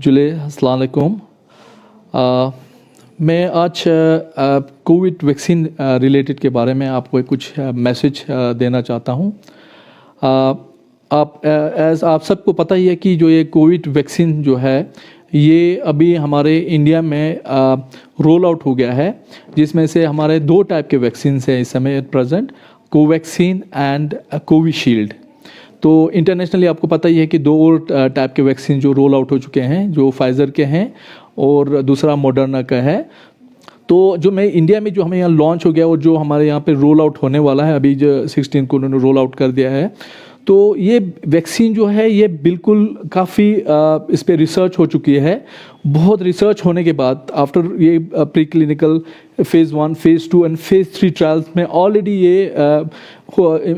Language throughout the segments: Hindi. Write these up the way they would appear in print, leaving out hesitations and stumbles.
जुले अस्सलाम वालेकुम। मैं आज कोविड वैक्सीन रिलेटेड के बारे में आपको कुछ मैसेज देना चाहता हूँ। आप सबको पता ही है कि जो ये कोविड वैक्सीन जो है ये अभी हमारे इंडिया में रोल आउट हो गया है, जिसमें से हमारे 2 टाइप के वैक्सीन हैं इस समय प्रेजेंट, कोवैक्सीन एंड कोविशील्ड। तो इंटरनेशनली आपको पता ही है कि 2 और टाइप के वैक्सीन जो रोल आउट हो चुके हैं, जो फाइज़र के हैं और दूसरा मॉडर्ना का है। तो जो मैं इंडिया में जो हमें यहाँ लॉन्च हो गया और जो हमारे यहाँ पे रोल आउट होने वाला है, अभी जो 16 को उन्होंने रोल आउट कर दिया है, तो ये वैक्सीन जो है ये बिल्कुल काफ़ी इस पर रिसर्च हो चुकी है। बहुत रिसर्च होने के बाद आफ्टर ये pre clinical phase 1, phase 2 and phase 3 trials में ऑलरेडी ये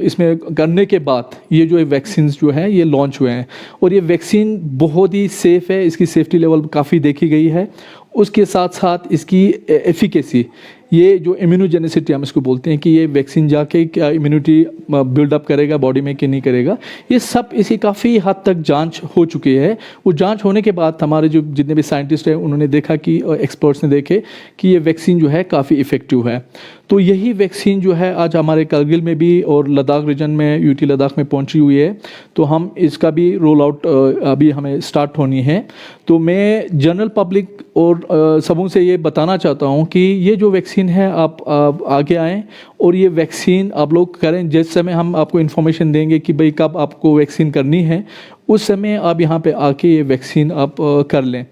इसमें करने के बाद ये जो वैक्सीन जो है ये लॉन्च हुए हैं और ये वैक्सीन बहुत ही सेफ़ है, इसकी सेफ्टी लेवल काफ़ी देखी गई है। उसके साथ साथ इसकी एफिकेसी, ये जो इम्यूनोजेनिसिटी हम इसको बोलते हैं कि ये वैक्सीन जाके क्या इम्यूनिटी बिल्डअप करेगा बॉडी में कि नहीं करेगा, ये सब इसकी काफ़ी हद तक जांच हो चुकी है। वो जांच होने के बाद हमारे जो जितने भी साइंटिस्ट हैं उन्होंने देखा कि एक्सपर्ट्स ने देखे कि ये वैक्सीन जो है काफ़ी इफ़ेक्टिव है। तो यही वैक्सीन जो है आज हमारे करगिल में भी और लद्दाख रीजन में, यूटी लद्दाख में पहुंची हुई है। तो हम इसका भी रोल आउट अभी हमें स्टार्ट होनी है। तो मैं जनरल पब्लिक और सबों से ये बताना चाहता हूँ कि ये जो वैक्सीन है आप आगे आएँ और ये वैक्सीन आप लोग करें। जिस समय हम आपको इन्फॉर्मेशन देंगे कि भाई कब आपको वैक्सीन करनी है, उस समय आप यहाँ पे आके ये वैक्सीन आप कर लें,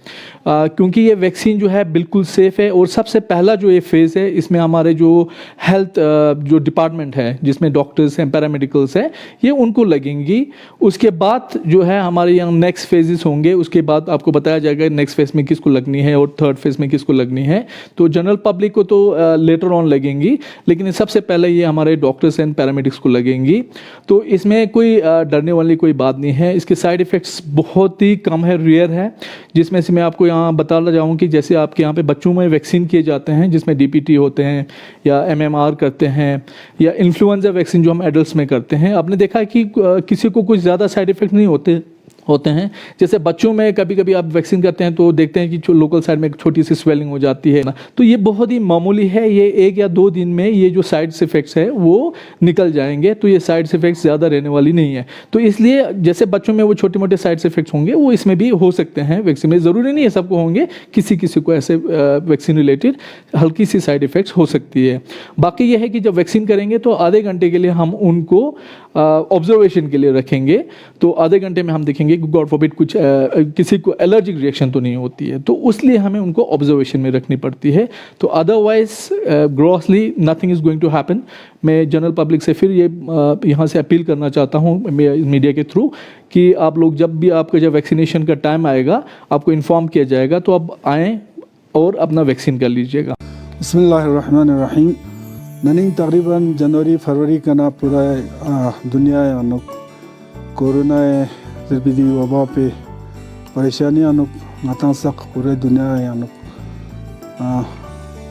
क्योंकि ये वैक्सीन जो है बिल्कुल सेफ़ है। और सबसे पहला जो ये फेज़ है इसमें हमारे जो हेल्थ जो डिपार्टमेंट है, जिसमें डॉक्टर्स हैं, पैरामेडिकल्स हैं, ये उनको लगेंगी। उसके बाद जो है हमारे यहाँ नेक्स्ट फेजेस होंगे, उसके बाद आपको बताया जाएगा नेक्स्ट फेज़ में किसको लगनी है और थर्ड फेज़ में किसको लगनी है। तो जनरल पब्लिक को तो लेटर ऑन लगेंगी, लेकिन सबसे पहले ये हमारे डॉक्टर्स एंड पैरामेडिक्स को लगेंगी। तो इसमें कोई डरने वाली कोई बात नहीं है। इसके साइड इफ़ेक्ट्स बहुत ही कम है, रेयर है, जिसमें से मैं आपको यहाँ बताना चाहूँ कि जैसे आपके यहाँ पे बच्चों में वैक्सीन किए जाते हैं जिसमें डीपीटी होते हैं या एमएमआर करते हैं, या इन्फ्लुएंजा वैक्सीन जो हम एडल्ट्स में करते हैं, आपने देखा है कि किसी को कुछ ज़्यादा साइड इफ़ेक्ट नहीं होते हैं। जैसे बच्चों में कभी कभी आप वैक्सीन करते हैं तो देखते हैं कि लोकल साइड में एक छोटी सी स्वेलिंग हो जाती है ना, तो ये बहुत ही मामूली है। ये 1 या 2 दिन में ये जो साइड इफेक्ट्स है वो निकल जाएंगे। तो ये साइड इफेक्ट्स ज़्यादा रहने वाली नहीं है। तो इसलिए जैसे बच्चों में वो छोटे मोटे साइड इफेक्ट्स होंगे वो इसमें भी हो सकते हैं। वैक्सीन में ज़रूरी नहीं है सबको होंगे, किसी किसी को ऐसे वैक्सीन रिलेटेड हल्की सी साइड इफेक्ट्स हो सकती है। बाकी ये है कि जब वैक्सीन करेंगे तो आधे घंटे के लिए हम उनको ऑब्जर्वेशन के लिए रखेंगे। तो आधे घंटे में हम देखेंगे गॉड फॉरबिड कुछ किसी को एलर्जिक रिएक्शन तो नहीं होती है, तो उसलिए हमें उनको ऑब्जर्वेशन में रखनी पड़ती है। तो otherwise grossly nothing is going to happen. मैं जनरल पब्लिक से फिर ये यहाँ से अपील करना चाहता हूँ मीडिया के थ्रू कि आप लोग जब वैक्सीनेशन का टाइम आएगा आपको इन्फॉर्म किया जाएगा, तो आप आएँ और अपना वैक्सीन कर लीजिएगा। बिस्मिल्लाहिर्रहमानिर्रहीम। ननिंग तकरीबन जनवरी फरवरी का ना पूरा दुनिया अनुक कोरोना ज़िरबिदी वबा पे परेशानियाँ अनुक मता सक पूरे दुनिया अनुक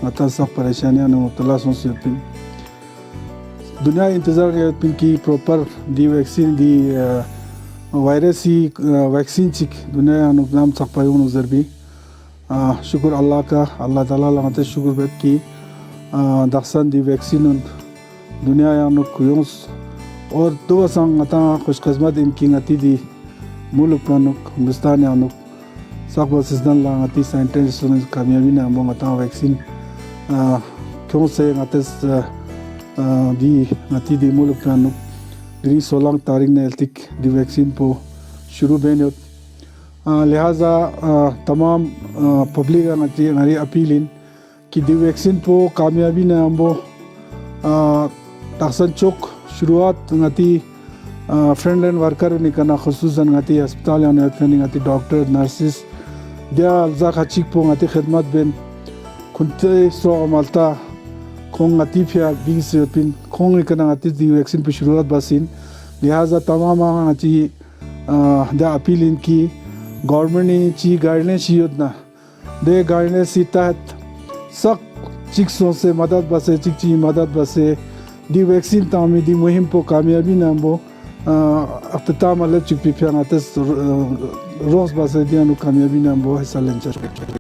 मता सक परेशानियाँ अनुक मुब्तला सोच दुनिया इंतज़ार पिन की प्रॉपर दी वैक्सीन दी वायरसी वैक्सीन चिक दुनिया अनुक नाम सक पाए उन ज़िरबी शुक्र अल्लाह का, अल्लाह ताला लगाते शुक्र बेत की दक्षन दी वैक्सीन दुनिया अनुक यूंस और दो संग मता खुशकिस्मत इनकी गति दी मुल्क अनुक हिंदुस्तान अनुक सब सिस्टम लगाती साइंटिस्ट कामयाबी ने हम मता वैक्सीन क्यों से गतस दी गति दी मुल्क अनुक दी 16 तारीख ने तक दी वैक्सीन को शुरू बेन। लिहाजा तमाम पब्लिक गति हमारी अपील इन कि दी वैक्सीन को कामयाबी ने हम तहसन चौक शुरुआत गति फ्रंट लाइन वर्कर निकना खसूसन गति अस्पताल गति डॉक्टर नर्सिस दिया अल्जा खचिक पो गति खिदमत बेन खुंते सो अमलता खोंग गति फिया बिंग से पिन खोंग निकना गति दी वैक्सीन पे शुरुआत बसिन। लिहाजा तमाम गति दा अपील इनकी गवर्नमेंट ने ची गाइडलाइंस योजना दे गाइडलाइंस तहत सब चिक्सों से मदद बसे चिक ची मदद बसे दी वैक्सीन तामी दी मुहिम को कामयाबी नामो अख्ताम अल्लाह चुपी फियानातस रोज बासे दियानु कामयाबी नाम वो हिस्सा लेंचा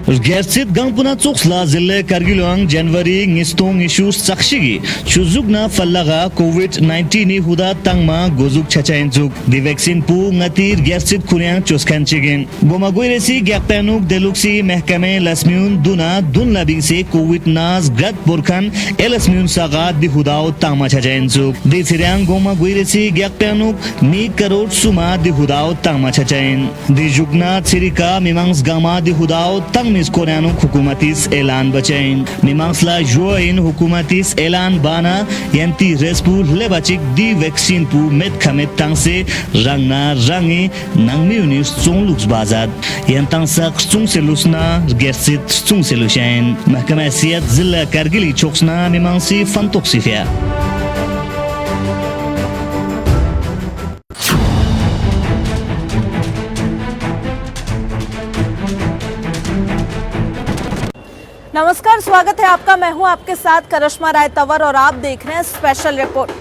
Gerçit Gangpuna Tuxla Zille Kargilong January Ngistong Issues Sakshigi Chuzugna Fallaga COVID-19 Huda Tangma Gozuk Chachainzuk The Vaccine Pu Ngatir Gerçit Kuryang Choskanchigin Bomaguiresi Gyakpanuk Deluxi Mehkame Lasmiun Duna Dun Labingse COVID Nas Gat Burkhan Elasmiun Sagat The Hudao Tangma Chachainzuk The Siriang Bomaguiresi Gyakpanuk Ni Karot Suma The Hudao Tangma Chachain The Jugna Tsirika Mimangs Gama The Hudao Tang Mis Koreano Hukumatis Elan Bachain Mimangsla Join Hukumatis Elan Bana Yanti Respu Lebachik Di Vaccine Pu Met Kamet Tangse Rangna Rangi Nangmi Unis Tsung Lux Bazat Yantang Sak Tsung Selusna Gersit Tsung Selushain Mahkama Siyat Zilla Kargili Choksna Mimangsi Fantoksifya नमस्कार, स्वागत है आपका। मैं हूं आपके साथ करिश्मा राय तंवर और आप देख रहे हैं स्पेशल रिपोर्ट।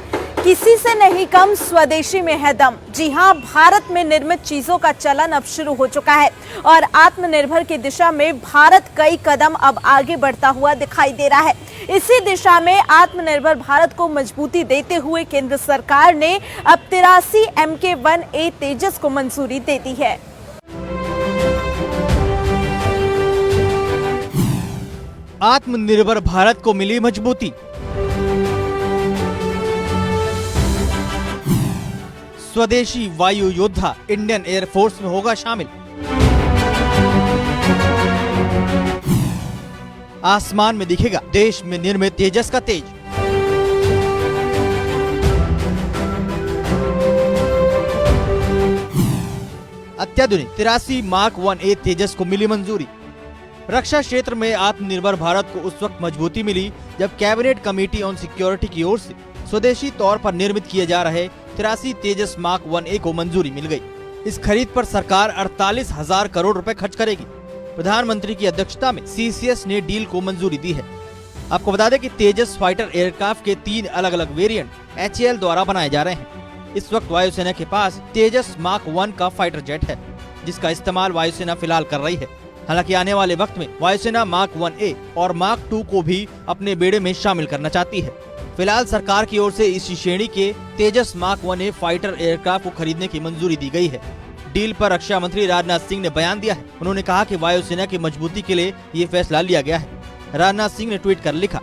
किसी से नहीं कम स्वदेशी में है दम। जी हां, भारत में निर्मित चीजों का चलन अब शुरू हो चुका है और आत्मनिर्भर की दिशा में भारत कई कदम अब आगे बढ़ता हुआ दिखाई दे रहा है। इसी दिशा में आत्मनिर्भर भारत को मजबूती देते हुए केंद्र सरकार ने अब 83 MK-1A तेजस को मंजूरी दे दी है। आत्मनिर्भर भारत को मिली मजबूती। स्वदेशी वायु योद्धा इंडियन एयरफोर्स में होगा शामिल। आसमान में दिखेगा देश में निर्मित तेजस का तेज। अत्याधुनिक 83 मार्क 1A तेजस को मिली मंजूरी। रक्षा क्षेत्र में आत्मनिर्भर भारत को उस वक्त मजबूती मिली जब कैबिनेट कमेटी ऑन सिक्योरिटी की ओर से स्वदेशी तौर पर निर्मित किए जा रहे 83 तेजस मार्क 1A को मंजूरी मिल गई। इस खरीद पर सरकार 48,000 करोड़ रुपए खर्च करेगी। प्रधानमंत्री की अध्यक्षता में CCS ने डील को मंजूरी दी है। आपको बता दें कि तेजस फाइटर एयरक्राफ्ट के 3 अलग अलग वेरिएंट HAL द्वारा बनाए जा रहे हैं। इस वक्त वायुसेना के पास तेजस मार्क 1 का फाइटर जेट है, जिसका इस्तेमाल वायुसेना फिलहाल कर रही है। हालांकि आने वाले वक्त में वायुसेना मार्क 1A और मार्क 2 को भी अपने बेड़े में शामिल करना चाहती है। फिलहाल सरकार की ओर से इसी श्रेणी के तेजस मार्क 1A फाइटर एयरक्राफ्ट को खरीदने की मंजूरी दी गई है। डील पर रक्षा मंत्री राजनाथ सिंह ने बयान दिया है। उन्होंने कहा कि वायुसेना की मजबूती के लिए ये फैसला लिया गया है। राजनाथ सिंह ने ट्वीट कर लिखा,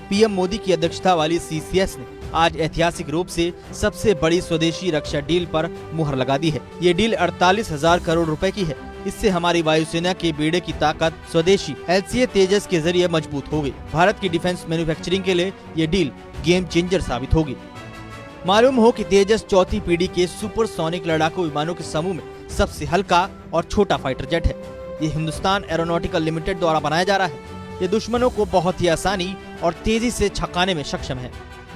पीएम मोदी की अध्यक्षता वाली CCS ने आज ऐतिहासिक रूप से सबसे बड़ी स्वदेशी रक्षा डील पर मुहर लगा दी है। ये डील 48,000 करोड़ रुपए की है। इससे हमारी वायुसेना के बेड़े की ताकत स्वदेशी LCA तेजस के जरिए मजबूत होगी। भारत की डिफेंस मैन्युफैक्चरिंग के लिए ये डील गेम चेंजर साबित होगी। मालूम हो कि तेजस चौथी पीढ़ी के सुपरसोनिक लड़ाकू विमानों के समूह में सबसे हल्का और छोटा फाइटर जेट है। ये हिंदुस्तान एरोनॉटिकल लिमिटेड द्वारा बनाया जा रहा है। ये दुश्मनों को बहुत ही आसानी और तेजी से छकाने में सक्षम है।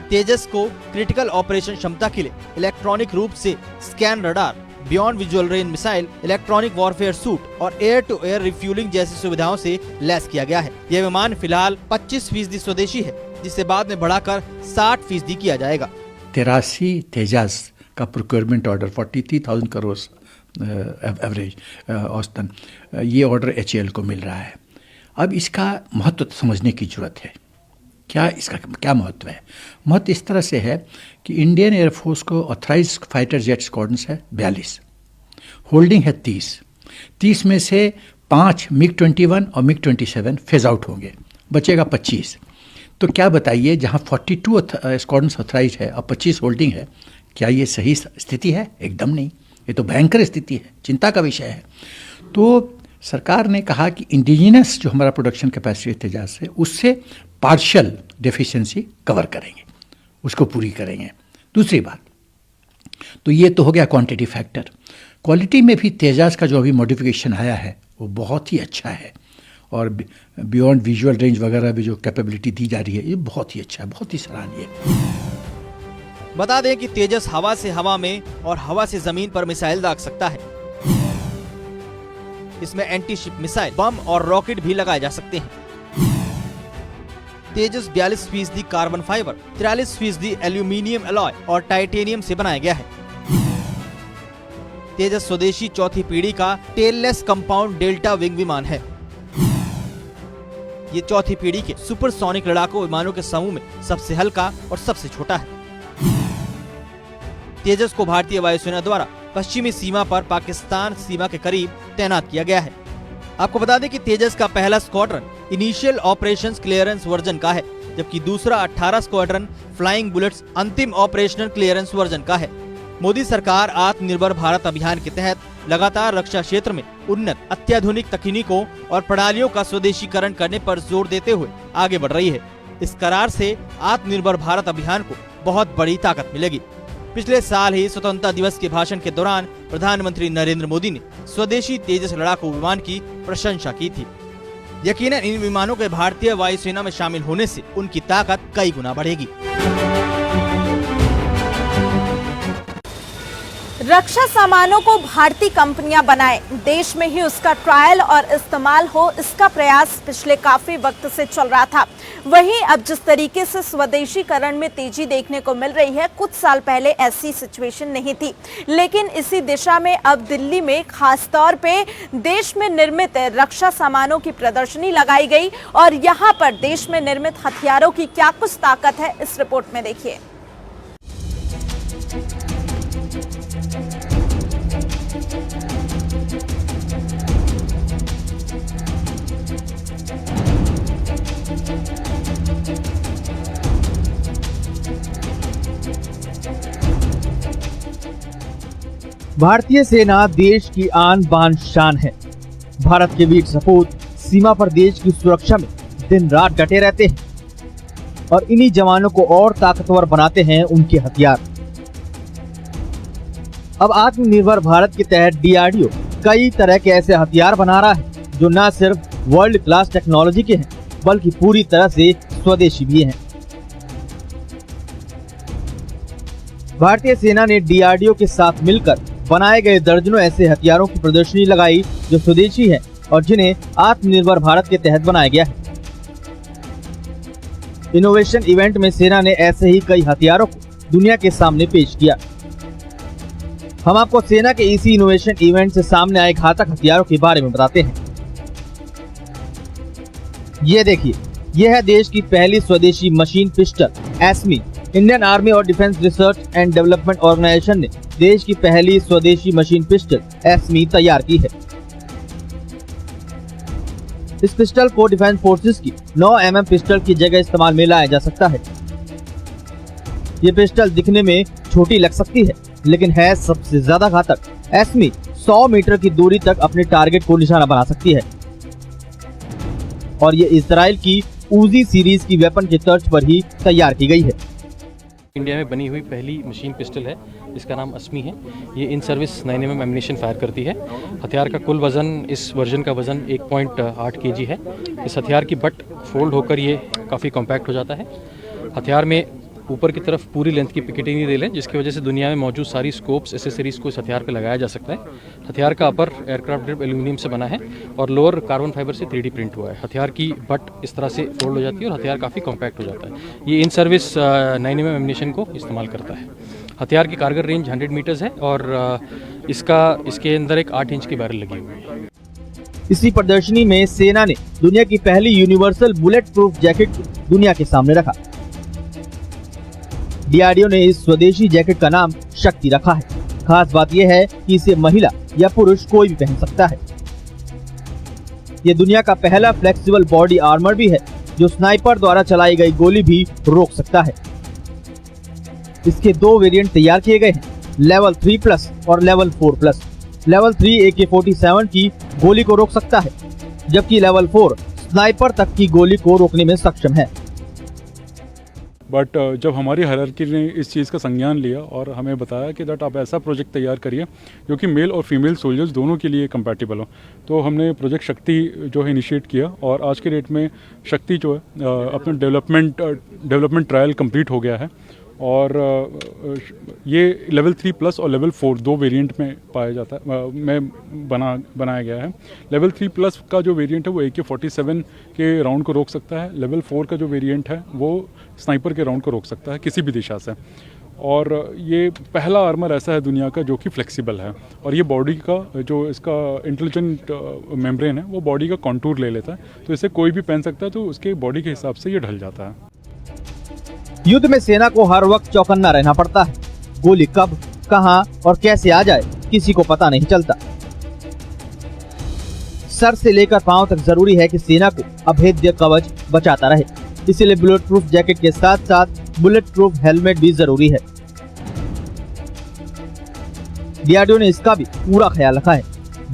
तेजस को क्रिटिकल ऑपरेशन क्षमता के लिए इलेक्ट्रॉनिक रूप से scan radar, beyond visual range missile, electronic warfare suit और एयर टू एयर रिफ्यूलिंग जैसी सुविधाओं से लैस किया गया है। यह विमान फिलहाल 25% स्वदेशी है, जिसे बाद में बढ़ाकर 60% किया जाएगा। 83 तेजस का प्रोक्योरमेंट ऑर्डर 43,000 करोड़ एवरेज औसतन ये ऑर्डर HAL को मिल रहा है। अब इसका महत्व समझने की जरूरत है। इसका क्या महत्व है? महत्व इस तरह से है कि इंडियन एयरफोर्स को ऑथराइज फाइटर जेट स्क्वाड्रन्स है 42, होल्डिंग है 30 में से 5 MiG-21 और MiG-27 फेज आउट होंगे, बचेगा 25। तो क्या बताइए, जहां 42 स्क्वाड्रन्स ऑथराइज है और 25 होल्डिंग है, क्या ये सही स्थिति है? एकदम नहीं। ये तो भयंकर स्थिति है, चिंता का विषय है। तो सरकार ने कहा कि इंडिजिनस जो हमारा प्रोडक्शन कैपेसिटी तेजस है उससे पार्शियल डेफिशिएंसी कवर करेंगे, उसको पूरी करेंगे। दूसरी बात, तो ये तो हो गया क्वांटिटी फैक्टर। क्वालिटी में भी तेजस का जो अभी मॉडिफिकेशन आया है वो बहुत ही अच्छा है और बियॉन्ड विजुअल रेंज वगैरह भी जो कैपेबिलिटी दी जा रही है ये बहुत ही अच्छा है, बहुत ही सराहनीय है। बता दें कि तेजस हवा से हवा में और हवा से जमीन पर मिसाइल दाग सकता है। इसमें एंटी शिप मिसाइल, बम और रॉकेट भी लगाए जा सकते हैं। तेजस 42% कार्बन फाइबर, 43% एल्यूमिनियम अलॉय और टाइटेनियम से बनाया गया है। तेजस स्वदेशी चौथी पीढ़ी का टेललेस कंपाउंड डेल्टा विंग विमान है। ये चौथी पीढ़ी के सुपरसोनिक लड़ाकू विमानों के समूह में सबसे हल्का और सबसे छोटा है। तेजस को भारतीय वायुसेना द्वारा पश्चिमी सीमा पर पाकिस्तान सीमा के करीब तैनात किया गया है। आपको बता दें कि तेजस का पहला squadron initial operations clearance version का है, जबकि दूसरा 18 स्क्वाड्रन फ्लाइंग बुलेट्स अंतिम ऑपरेशनल क्लियरेंस वर्जन का है। मोदी सरकार आत्मनिर्भर भारत अभियान के तहत लगातार रक्षा क्षेत्र में उन्नत अत्याधुनिक तकनीकों और प्रणालियों का स्वदेशीकरण करने पर जोर देते हुए आगे बढ़ रही है। इस करार से आत्मनिर्भर भारत अभियान को बहुत बड़ी ताकत मिलेगी। पिछले साल ही स्वतंत्रता दिवस के भाषण के दौरान प्रधानमंत्री नरेंद्र मोदी ने स्वदेशी तेजस लड़ाकू विमान की प्रशंसा की थी। यकीनन इन विमानों के भारतीय वायुसेना में शामिल होने से उनकी ताकत कई गुना बढ़ेगी। रक्षा सामानों को भारतीय कंपनियां बनाएं, देश में ही उसका ट्रायल और इस्तेमाल हो, इसका प्रयास पिछले काफी वक्त से चल रहा था। वहीं अब जिस तरीके से स्वदेशीकरण में तेजी देखने को मिल रही है, कुछ साल पहले ऐसी सिचुएशन नहीं थी। लेकिन इसी दिशा में अब दिल्ली में खास तौर पे देश में निर्मित रक्षा सामानों की प्रदर्शनी लगाई गई और यहाँ पर देश में निर्मित हथियारों की क्या कुछ ताकत है, इस रिपोर्ट में देखिए। भारतीय सेना देश की आन बान शान है। भारत के वीर सपूत सीमा पर देश की सुरक्षा में दिन रात डटे रहते हैं और इन्हीं जवानों को और ताकतवर बनाते हैं उनके हथियार। अब आत्मनिर्भर भारत के तहत डीआरडीओ कई तरह के ऐसे हथियार बना रहा है जो न सिर्फ वर्ल्ड क्लास टेक्नोलॉजी के हैं बल्कि पूरी तरह से स्वदेशी भी हैं। भारतीय सेना ने डीआरडीओ के साथ मिलकर बनाए गए दर्जनों ऐसे हथियारों की प्रदर्शनी लगाई जो स्वदेशी है और जिन्हें आत्मनिर्भर भारत के तहत बनाया गया है। इनोवेशन इवेंट में सेना ने ऐसे ही कई हथियारों को दुनिया के सामने पेश किया। हम आपको सेना के इसी इनोवेशन इवेंट से सामने आए घातक हथियारों के बारे में बताते हैं। ये देखिए, यह है देश की पहली स्वदेशी machine pistol Asmi. Indian Army और Defence Research and Development Organisation ने देश की पहली स्वदेशी मशीन पिस्टल एस्मी तैयार की है। इस पिस्टल को डिफेंस फोर्सेस की 9 mm पिस्टल की जगह इस्तेमाल में लाया जा सकता है। ये पिस्टल दिखने में छोटी लग सकती है लेकिन है सबसे ज्यादा घातक। एस्मी 100 मीटर की दूरी तक अपने टारगेट को निशाना बना सकती है और ये इजराइल की उजी सीरीज की वेपन के तर्ज पर ही तैयार की गई है। इंडिया में बनी हुई पहली मशीन पिस्टल है, इसका नाम अस्मी है। ये in service 9 mm ammunition fire करती है। हथियार का कुल वजन, इस वर्जन का वजन 1.8 kg है। इस हथियार की बट फोल्ड होकर ये काफ़ी कॉम्पैक्ट हो जाता है। हथियार में ऊपर की तरफ पूरी लेंथ की पिकेटिंग रेल है जिसकी वजह से दुनिया में मौजूद सारी स्कोप्स एसेसरीज को इस हथियार पर लगाया जा सकता है। हथियार का अपर एयरक्राफ्ट ग्रिप एल्यूमिनियम से बना है और लोअर कार्बन फाइबर से 3D प्रिंट हुआ है। हथियार की बट इस तरह से फोल्ड हो जाती है और हथियार काफ़ी कॉम्पैक्ट हो जाता है। ये इन सर्विस 9 mm एम्यूनेशन को इस्तेमाल करता है। हथियार की कारगर रेंज 100 मीटर्स है और इसके अंदर एक 8 इंच की बैरल लगी हुई है। इसी प्रदर्शनी में सेना ने दुनिया की पहली यूनिवर्सल बुलेट प्रूफ जैकेट को दुनिया के सामने रखा। डीआरडीओ ने इस स्वदेशी जैकेट का नाम शक्ति रखा है। खास बात यह है कि इसे महिला या पुरुष कोई भी पहन सकता है। ये दुनिया का पहला फ्लेक्सिबल बॉडी आर्मर भी है जो स्नाइपर द्वारा चलाई गई गोली भी रोक सकता है। इसके 2 वेरिएंट तैयार किए गए हैं, लेवल 3+ और लेवल 4+। लेवल 3 AK-47 की गोली को रोक सकता है जबकि लेवल 4 स्नाइपर तक की गोली को रोकने में सक्षम है। बट जब हमारी हायरार्की ने इस चीज़ का संज्ञान लिया और हमें बताया कि दैट आप ऐसा प्रोजेक्ट तैयार करिए जो कि मेल और फीमेल सोल्जर्स दोनों के लिए कंपैटिबल हो, तो हमने प्रोजेक्ट शक्ति जो है इनिशिएट किया और आज के डेट में शक्ति जो है अपना डेवलपमेंट ट्रायल कंप्लीट हो गया है और ये लेवल 3+ और लेवल 4 दो वेरिएंट में पाया जाता है, बनाया गया है। लेवल 3+ का जो वेरिएंट है वो AK-47 के राउंड को रोक सकता है। लेवल 4 का जो वेरिएंट है वो स्नाइपर के राउंड को रोक सकता है किसी भी दिशा से। और ये पहला आर्मर ऐसा है दुनिया का जो कि फ्लेक्सिबल है, और ये बॉडी का जो इसका इंटेलिजेंट मेम्ब्रेन है वो बॉडी का कॉन्टूर ले लेता है, तो इसे कोई भी पहन सकता है, तो उसके बॉडी के हिसाब से ये ढल जाता है। युद्ध में सेना को हर वक्त चौकन्ना रहना पड़ता है। गोली कब, कहां और कैसे आ जाए किसी को पता नहीं चलता। सर से लेकर पांव तक जरूरी है कि सेना को अभेद्य कवच बचाता रहे। इसीलिए बुलेट प्रूफ जैकेट के साथ साथ बुलेट प्रूफ हेलमेट भी जरूरी है। डीआरडीओ ने इसका भी पूरा ख्याल रखा है।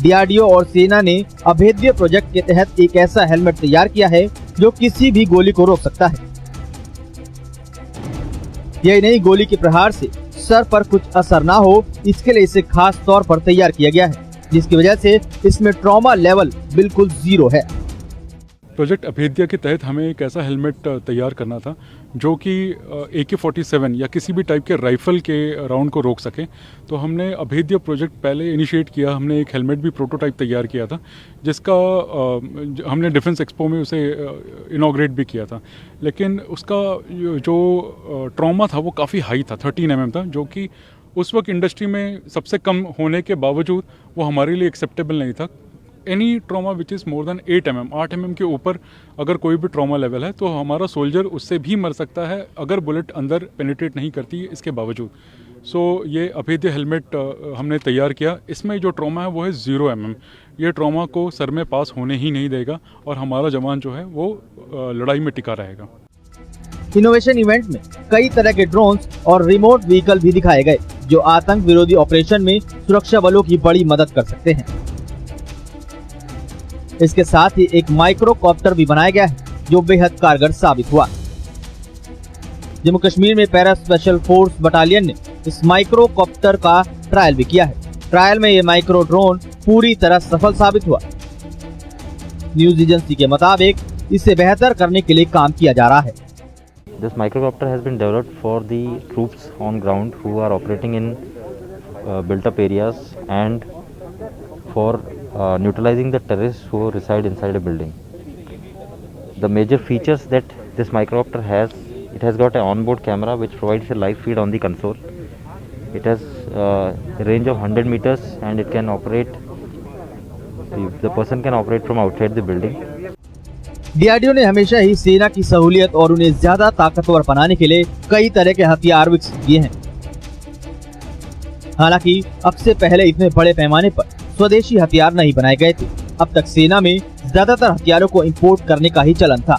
डीआरडीओ और सेना ने अभेद्य प्रोजेक्ट के तहत एक ऐसा हेलमेट तैयार किया है जो किसी भी गोली को रोक सकता है। यही नहीं, गोली के प्रहार से सर पर कुछ असर ना हो, इसके लिए इसे खास तौर पर तैयार किया गया है, जिसकी वजह से इसमें ट्रॉमा लेवल बिल्कुल 0 है। प्रोजेक्ट अभेद्य के तहत हमें एक ऐसा हेलमेट तैयार करना था जो कि AK-47 या किसी भी टाइप के राइफल के राउंड को रोक सके। तो हमने अभेद्य प्रोजेक्ट पहले इनिशिएट किया। हमने एक हेलमेट भी प्रोटोटाइप तैयार किया था, जिसका हमने डिफेंस एक्सपो में उसे इनॉग्रेट भी किया था। लेकिन उसका जो ट्रॉमा था वो काफ़ी हाई था, 13 mm था, जो कि उस वक्त इंडस्ट्री में सबसे कम होने के बावजूद वो हमारे लिए एक्सेप्टेबल नहीं था। Any trauma which is more than 8 mm, 8 mm के ऊपर अगर कोई भी ट्रॉमा लेवल है तो हमारा सोल्जर उससे भी मर सकता है अगर बुलेट अंदर पेनिट्रेट नहीं करती है इसके बावजूद। सो ये अभेद्य हेलमेट हमने तैयार किया। इसमें जो ट्रॉमा है वो है 0 mm। ये ट्रॉमा को सर में पास होने ही नहीं देगा और हमारा जवान जो है वो लड़ाई में टिका रहेगा। इनोवेशन इवेंट में कई तरह के ड्रोन्स और रिमोट व्हीकल भी दिखाए गए जो आतंक विरोधी ऑपरेशन में सुरक्षा बलों की बड़ी मदद कर सकते हैं। इसके साथ ही एक माइक्रोकॉप्टर भी बनाया गया है जो बेहद कारगर साबित हुआ। जम्मू कश्मीर में पैरा स्पेशल फोर्स बटालियन ने इस माइक्रोकॉप्टर का ट्रायल भी किया है। ट्रायल में ये माइक्रो ड्रोन पूरी तरह सफल साबित हुआ। न्यूज एजेंसी के मुताबिक इसे बेहतर करने के लिए काम किया जा रहा है। This microcopter has been developed for the troops on ground who are operating in built-up areas and for neutralizing the terrorists who reside inside a building. The major features that this microcopter has, it has got an onboard camera which provides a live feed on the console. It has a range of 100 meters and it can operate, the person can operate from outside the building. DRDO ने हमेशा ही सेना की सहूलियत और उन्हें ज्यादा ताकतवर बनाने के लिए कई तरह के हथियार विकसित किए हैं। हालांकि अब से पहले इतने बड़े पैमाने पर स्वदेशी हथियार नहीं बनाए गए थे। अब तक सेना में ज्यादातर हथियारों को इंपोर्ट करने का ही चलन था।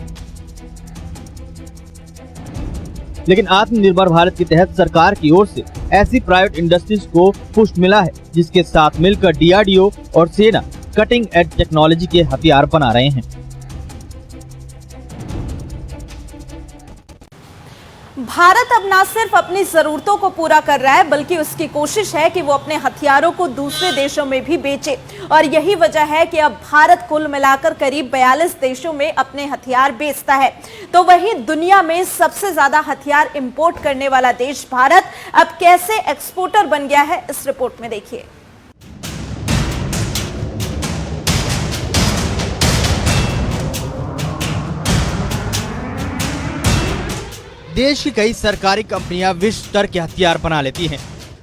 लेकिन आत्मनिर्भर भारत के तहत सरकार की ओर से ऐसी प्राइवेट इंडस्ट्रीज को पुश मिला है, जिसके साथ मिलकर डीआरडीओ और सेना कटिंग एज टेक्नोलॉजी के हथियार बना रहे हैं। भारत अब ना सिर्फ अपनी जरूरतों को पूरा कर रहा है बल्कि उसकी कोशिश है कि वो अपने हथियारों को दूसरे देशों में भी बेचे, और यही वजह है कि अब भारत कुल मिलाकर करीब 42 देशों में अपने हथियार बेचता है। तो वहीं दुनिया में सबसे ज्यादा हथियार इंपोर्ट करने वाला देश भारत अब कैसे एक्सपोर्टर बन गया है, इस रिपोर्ट में देखिए। देश की कई सरकारी कंपनियां विश्व स्तर के हथियार बना लेती हैं।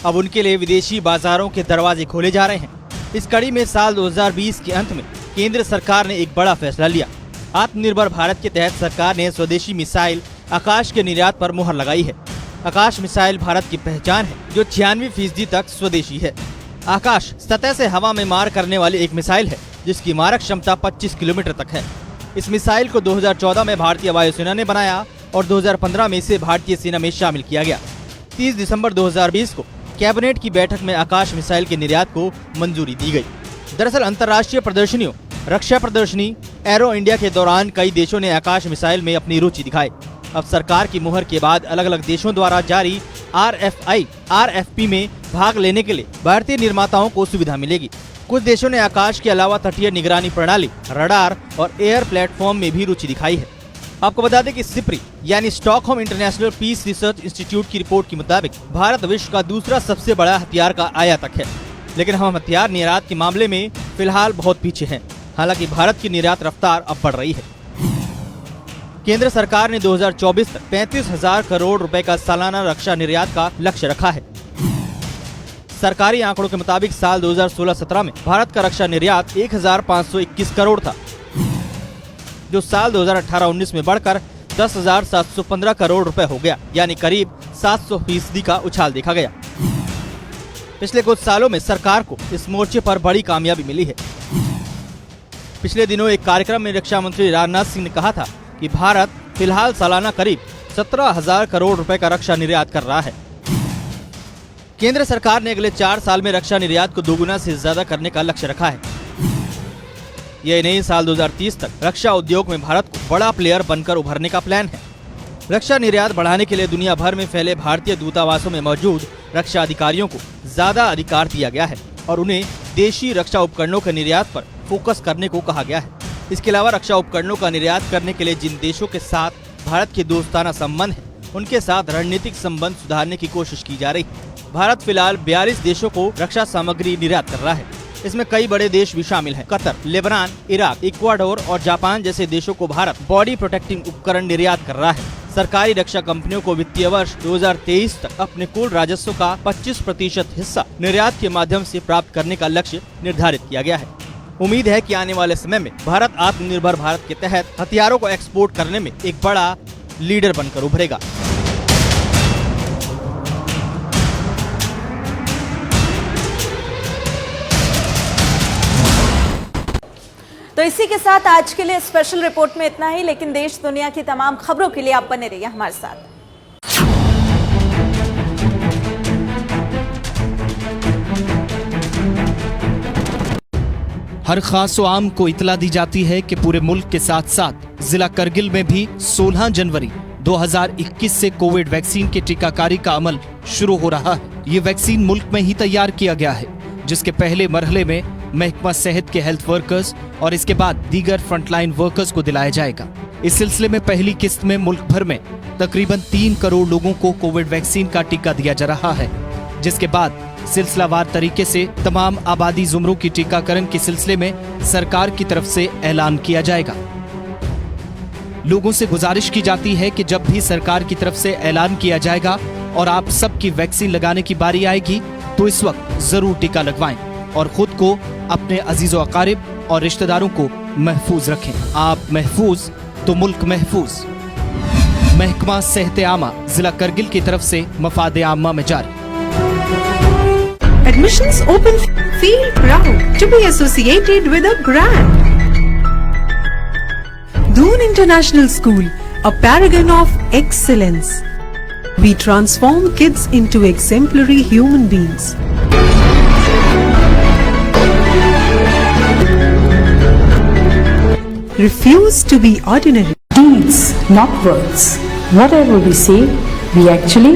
अब उनके लिए विदेशी बाजारों के दरवाजे खोले जा रहे हैं। इस कड़ी में साल 2020 के अंत में केंद्र सरकार ने एक बड़ा फैसला लिया। आत्मनिर्भर भारत के तहत सरकार ने स्वदेशी मिसाइल आकाश के निर्यात पर मुहर लगाई है। आकाश मिसाइल भारत की पहचान है जो 96% तक स्वदेशी है। आकाश सतह से हवा में मार करने वाली एक मिसाइल है जिसकी मारक क्षमता 25 किलोमीटर तक है। इस मिसाइल को 2014 में भारतीय वायुसेना ने बनाया और 2015 में इसे भारतीय सेना में शामिल किया गया। 30 दिसंबर 2020 को कैबिनेट की बैठक में आकाश मिसाइल के निर्यात को मंजूरी दी गई। दरअसल अंतर्राष्ट्रीय प्रदर्शनियों, रक्षा प्रदर्शनी, एरो इंडिया के दौरान कई देशों ने आकाश मिसाइल में अपनी रुचि दिखाई। अब सरकार की मुहर के बाद अलग अलग देशों द्वारा जारी RFI, RFP में भाग लेने के लिए भारतीय निर्माताओं को सुविधा मिलेगी। कुछ देशों ने आकाश के अलावा तटीय निगरानी प्रणाली, रडार और एयर प्लेटफॉर्म में भी रुचि दिखाई है। आपको बता दें कि सिप्री यानी Stockholm International Peace Research Institute की रिपोर्ट के मुताबिक भारत विश्व का दूसरा सबसे बड़ा हथियार का आयातक है, लेकिन हम हथियार निर्यात के मामले में फिलहाल बहुत पीछे हैं। हालांकि भारत की निर्यात रफ्तार अब बढ़ रही है। केंद्र सरकार ने 2024 तक 35,000 करोड़ रुपए का सालाना रक्षा निर्यात का लक्ष्य रखा है। सरकारी आंकड़ों के मुताबिक साल 2016-17 में भारत का रक्षा निर्यात 1,521 करोड़ था, जो साल 2018-19 में बढ़कर 10,715 करोड़ रुपए हो गया, यानी करीब 700% का उछाल देखा गया। पिछले कुछ सालों में सरकार को इस मोर्चे पर बड़ी कामयाबी मिली है। पिछले दिनों एक कार्यक्रम में रक्षा मंत्री राजनाथ सिंह ने कहा था कि भारत फिलहाल सालाना करीब 17,000 करोड़ रुपए का रक्षा निर्यात कर रहा है। केंद्र सरकार ने अगले 4 साल में रक्षा निर्यात को दोगुना से ज्यादा करने का लक्ष्य रखा है। यह नहीं, साल 2030 तक रक्षा उद्योग में भारत को बड़ा प्लेयर बनकर उभरने का प्लान है। रक्षा निर्यात बढ़ाने के लिए दुनिया भर में फैले भारतीय दूतावासों में मौजूद रक्षा अधिकारियों को ज्यादा अधिकार दिया गया है और उन्हें देशी रक्षा उपकरणों के निर्यात पर फोकस करने को कहा गया है। इसके अलावा रक्षा उपकरणों का निर्यात करने के लिए जिन देशों के साथ भारत के दोस्ताना संबंध है, उनके साथ रणनीतिक संबंध सुधारने की कोशिश की जा रही है। भारत फिलहाल 42 देशों को रक्षा सामग्री निर्यात कर रहा है। इसमें कई बड़े देश भी शामिल हैं। कतर, लेबनान, इराक, इक्वाडोर और जापान जैसे देशों को भारत बॉडी प्रोटेक्टिंग उपकरण निर्यात कर रहा है। सरकारी रक्षा कंपनियों को वित्तीय वर्ष 2023 तक अपने कुल राजस्व का 25% हिस्सा निर्यात के माध्यम से प्राप्त करने का लक्ष्य निर्धारित किया गया है। उम्मीद है कि आने वाले समय में भारत आत्मनिर्भर भारत के तहत हथियारों को एक्सपोर्ट करने में एक बड़ा लीडर बनकर उभरेगा। तो इसी के साथ आज के लिए स्पेशल रिपोर्ट में इतना ही, लेकिन देश दुनिया की तमाम खबरों के लिए आप बने रहिए हमारे साथ। हर खास व आम को इतला दी जाती है कि पूरे मुल्क के साथ साथ जिला करगिल में भी 16 जनवरी 2021 से कोविड वैक्सीन के टीकाकारी का अमल शुरू हो रहा है। ये वैक्सीन मुल्क में ही तैयार किया गया है, जिसके पहले मरहले में महकमा सेहत के हेल्थ वर्कर्स और इसके बाद दीगर फ्रंटलाइन वर्कर्स को दिलाया जाएगा। इस सिलसिले में पहली किस्त में मुल्क भर में तकरीबन 3 करोड़ लोगों को कोविड वैक्सीन का टीका दिया जा रहा है, जिसके बाद सिलसिलावार तरीके से तमाम आबादी जुमरों की टीकाकरण के सिलसिले में सरकार की तरफ से ऐलान किया जाएगा। लोगों से गुजारिश की जाती है कि जब भी सरकार की तरफ से ऐलान किया जाएगा और आप सबकी वैक्सीन लगाने की बारी आएगी तो इस वक्त जरूर टीका लगवाएं और खुद को, अपने अजीजो अकारिब और रिश्तेदारों को महफूज रखें। आप महफूज तो मुल्क महफूज। महकमा सेहत आमा जिला करगिल की तरफ से मफाद आमा में जारी। Admissions open. Feel proud to be associated with a brand. Doon International School, a paragon of excellence. We transform kids into exemplary human beings. Refuse to be ordinary. Deeds, not words. Whatever we say, we actually